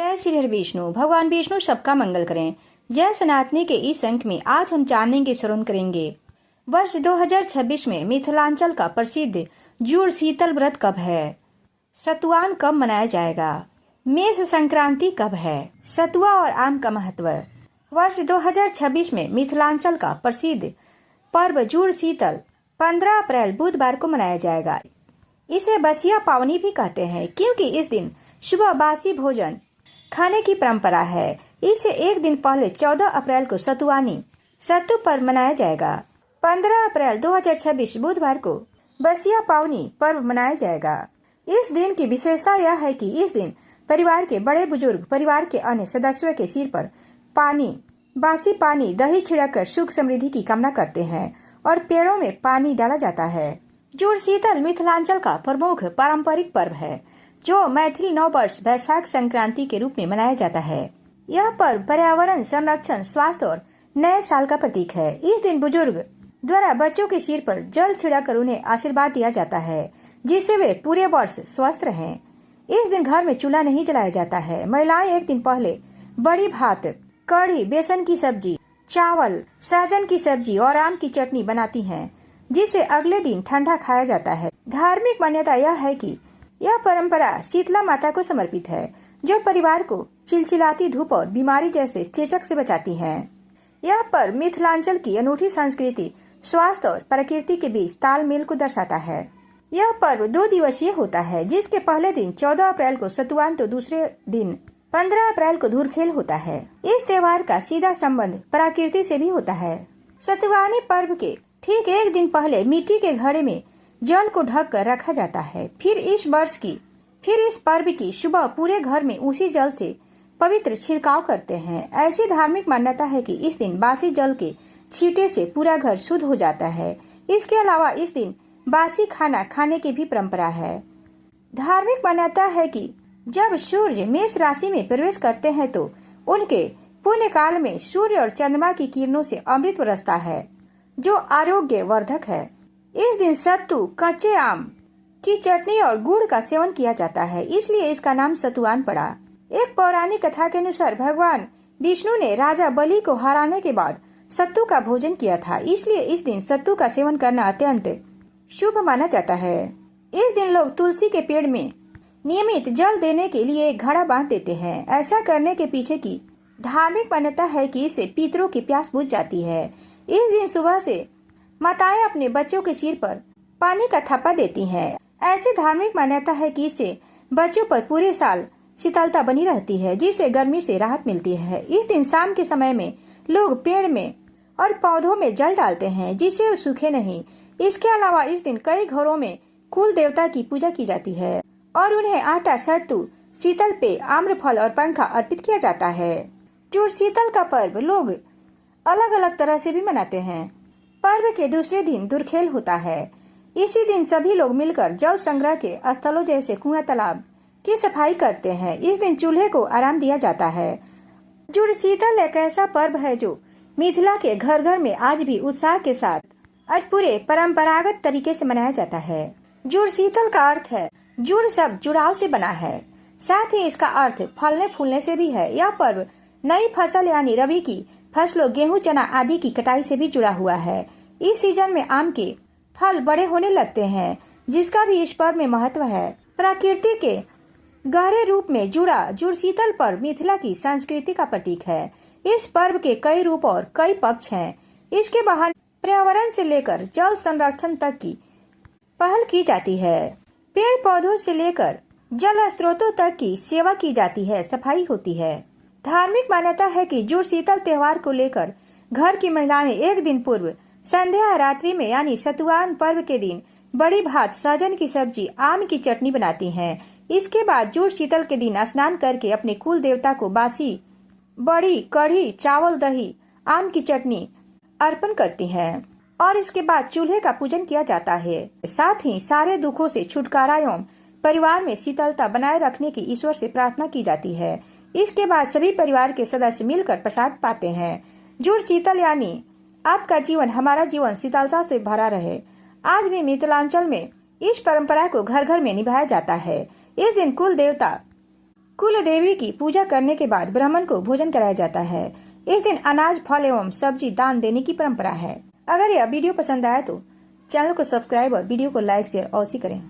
जय श्री हरि विष्णु। भगवान विष्णु सबका मंगल करें। जय सनातनी के इस अंक में आज हम जानेंगे, श्रवण करेंगे वर्ष 2026 में मिथिलांचल का प्रसिद्ध जुड़ शीतल व्रत कब है, सतुआन कब मनाया जाएगा, मेष संक्रांति कब है, सतुआ और आम का महत्व। वर्ष 2026 में मिथिलांचल का प्रसिद्ध पर्व जुड़ शीतल 15 अप्रैल बुधवार को मनाया जाएगा। इसे बसिया पावनी भी कहते हैं क्योंकि इस दिन सुबह बासी भोजन खाने की परंपरा है। इससे एक दिन पहले 14 अप्रैल को सतुआनी सत्तू पर्व मनाया जाएगा। 15 अप्रैल 2026 बुधवार को बसिया पावनी पर्व मनाया जाएगा। इस दिन की विशेषता यह है कि इस दिन परिवार के बड़े बुजुर्ग परिवार के अन्य सदस्यों के सिर पर बासी पानी दही छिड़ककर सुख समृद्धि की कामना करते हैं और पेड़ों में पानी डाला जाता है। जुड़ शीतल मिथिलांचल का प्रमुख पारंपरिक पर्व है जो मैथिली नव वर्ष वैशाख संक्रांति के रूप में मनाया जाता है। यह पर्व पर्यावरण संरक्षण, स्वास्थ्य और नए साल का प्रतीक है। इस दिन बुजुर्ग द्वारा बच्चों के सिर पर जल छिड़ककर उन्हें आशीर्वाद दिया जाता है जिससे वे पूरे वर्ष स्वस्थ रहें। इस दिन घर में चूल्हा नहीं जलाया जाता है। महिलाएं एक दिन पहले बड़ी भात, कढ़ी, बेसन की सब्जी, चावल, सहजन की सब्जी और आम की चटनी बनाती हैं जिसे अगले दिन ठंडा खाया जाता है। धार्मिक मान्यता यह है कि यह परंपरा शीतला माता को समर्पित है जो परिवार को चिलचिलाती धूप और बीमारी जैसे चेचक से बचाती है। यह पर्व मिथिलांचल की अनूठी संस्कृति, स्वास्थ्य और प्रकृति के बीच तालमेल को दर्शाता है। यह पर्व 2 दिवसीय होता है जिसके पहले दिन 14 अप्रैल को सतुआन तो दूसरे दिन 15 अप्रैल को धुरखेल होता है। इस त्योहार का सीधा संबंध प्रकृति से भी होता है। सतुआनी पर्व के ठीक एक दिन पहले मिट्टी के घड़े में जल को ढक कर रखा जाता है। फिर इस पर्व की सुबह पूरे घर में उसी जल से पवित्र छिड़काव करते हैं। ऐसी धार्मिक मान्यता है कि इस दिन बासी जल के छींटे से पूरा घर शुद्ध हो जाता है। इसके अलावा इस दिन बासी खाना खाने की भी परंपरा है। धार्मिक मान्यता है कि जब सूर्य मेष राशि में प्रवेश करते हैं तो उनके पुण्य काल में सूर्य और चंद्रमा की किरणों से अमृत बरसता है जो आरोग्य वर्धक है। इस दिन सत्तू, कच्चे आम की चटनी और गुड़ का सेवन किया जाता है, इसलिए इसका नाम सतुआन पड़ा। एक पौराणिक कथा के अनुसार भगवान विष्णु ने राजा बलि को हराने के बाद सत्तू का भोजन किया था, इसलिए इस दिन सत्तू का सेवन करना अत्यंत शुभ माना जाता है। इस दिन लोग तुलसी के पेड़ में नियमित जल देने के लिए एक घड़ा बांध देते हैं। ऐसा करने के पीछे की धार्मिक मान्यता है कि इससे पितरों की प्यास बुझ जाती है। इस दिन सुबह से माताएं अपने बच्चों के सिर पर पानी का थप्पा देती हैं। ऐसी धार्मिक मान्यता है कि इससे बच्चों पर पूरे साल शीतलता बनी रहती है जिससे गर्मी से राहत मिलती है। इस दिन शाम के समय में लोग पेड़ में और पौधों में जल डालते हैं जिससे वो सूखे नहीं। इसके अलावा इस दिन कई घरों में कुल देवता की पूजा की जाती है और उन्हें आटा, सत्तू, शीतल पेय, आम्रफल और पंखा अर्पित किया जाता है। जुड़ शीतल का पर्व लोग अलग अलग तरह से भी मनाते हैं। पर्व के दूसरे दिन धुरखेल होता है। इसी दिन सभी लोग मिलकर जल संग्रह के स्थलों जैसे कुआं, तालाब की सफाई करते हैं। इस दिन चूल्हे को आराम दिया जाता है। जुड़ शीतल एक ऐसा पर्व है जो मिथिला के घर घर में आज भी उत्साह के साथ और पूरे परंपरागत तरीके से मनाया जाता है। जुड़ शीतल का अर्थ है जुड़ शब्द जुड़ाव से बना है, साथ ही इसका अर्थ फलने फूलने से भी है। यह पर्व नई फसल यानी रबी की फसलों, गेहूं, चना आदि की कटाई से भी जुड़ा हुआ है। इस सीजन में आम के फल बड़े होने लगते हैं जिसका भी इस पर्व में महत्व है। प्रकृति के गहरे रूप में जुड़ा जुड़ शीतल पर्व मिथिला की संस्कृति का प्रतीक है। इस पर्व के कई रूप और कई पक्ष हैं। इसके बाहर पर्यावरण से लेकर जल संरक्षण तक की पहल की जाती है। पेड़ पौधों से लेकर जल स्रोतों तक की सेवा की जाती है, सफाई होती है। धार्मिक मान्यता है कि जुड़ शीतल त्योहार को लेकर घर की महिलाएं एक दिन पूर्व संध्या रात्रि में यानी सतुआन पर्व के दिन बड़ी भात, सहजन की सब्जी, आम की चटनी बनाती हैं। इसके बाद जुड़ शीतल के दिन स्नान करके अपने कुल देवता को बासी बड़ी, कढ़ी, चावल, दही, आम की चटनी अर्पण करती हैं और इसके बाद चूल्हे का पूजन किया जाता है। साथ ही सारे दुखों से छुटकारा एवं परिवार में शीतलता बनाए रखने की ईश्वर से प्रार्थना की जाती है। इसके बाद सभी परिवार के सदस्य मिलकर प्रसाद पाते हैं। जुड़ शीतल यानी आपका जीवन, हमारा जीवन शीतलता से भरा रहे। आज भी मिथिलांचल में इस परंपरा को घर घर में निभाया जाता है। इस दिन कुल देवता कुल देवी की पूजा करने के बाद ब्राह्मण को भोजन कराया जाता है। इस दिन अनाज, फल एवं सब्जी दान देने की परंपरा है। अगर यह वीडियो पसंद आया तो चैनल को सब्सक्राइब और वीडियो को लाइक, शेयर अवश्य करें।